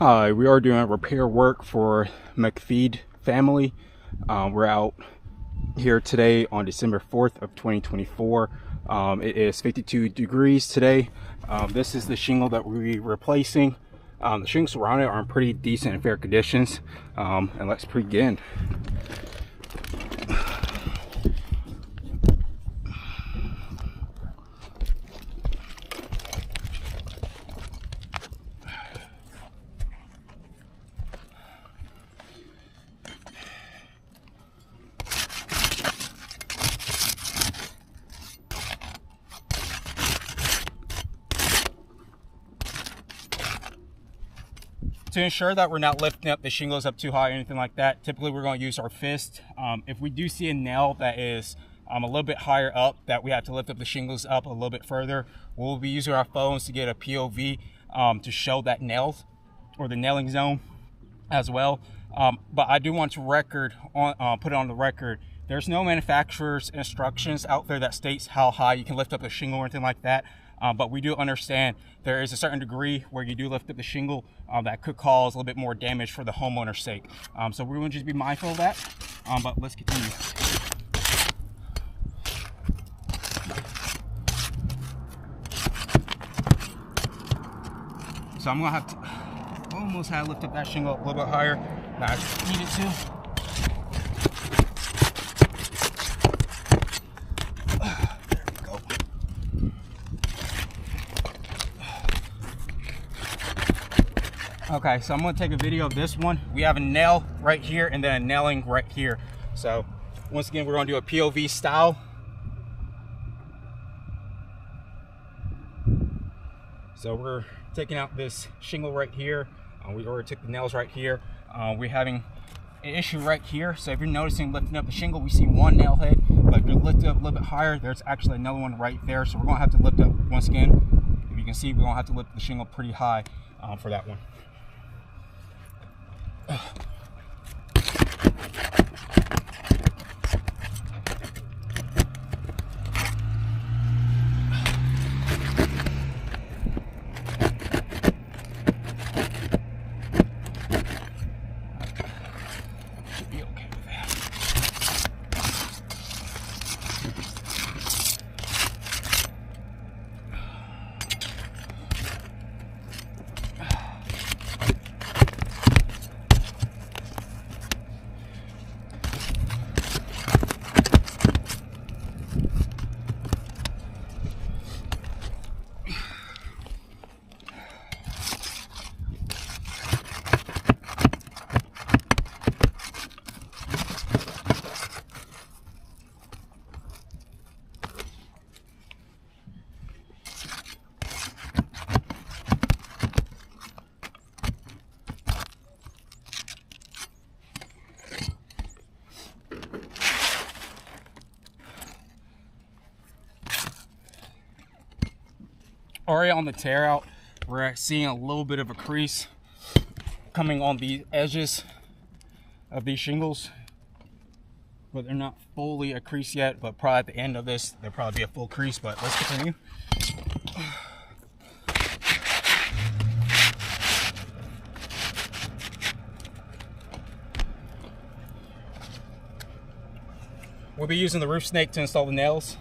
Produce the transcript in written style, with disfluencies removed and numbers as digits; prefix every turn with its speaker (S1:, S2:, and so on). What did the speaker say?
S1: Hi, we are doing repair work for Mcfadden family. We're out here today on December 4th of 2024. It is 52 degrees today. This is the shingle that we're replacing. The shingles around it are in pretty decent and fair conditions. And let's begin. To ensure that we're not lifting up the shingles up too high or anything like that, typically we're going to use our fist. If we do see a nail that is a little bit higher up, that we have to lift up the shingles up a little bit further, we'll be using our phones to get a POV to show that nail or the nailing zone as well. But I do want to put it on the record, there's no manufacturer's instructions out there that states how high you can lift up a shingle or anything like that. But we do understand there is a certain degree where you do lift up the shingle that could cause a little bit more damage for the homeowner's sake. So we're going to just be mindful of that, but let's continue. So I'm going to have to almost lift up that shingle a little bit higher than I needed to. Okay, so I'm going to take a video of this one. We have a nail right here and then a nailing right here. So once again, we're going to do a POV style. So we're taking out this shingle right here. We already took the nails right here. We're having an issue right here. So if you're noticing lifting up the shingle, we see one nail head, but if you lift it up a little bit higher, there's actually another one right there. So we're going to have to lift up, once again, if you can see, we're going to have to lift the shingle pretty high for that one. Should be okay with that. Already on the tear out, we're seeing a little bit of a crease coming on the edges of these shingles, but they're not fully a crease yet. But probably at the end of this, there'll probably be a full crease. But let's continue. We'll be using the roof snake to install the nails.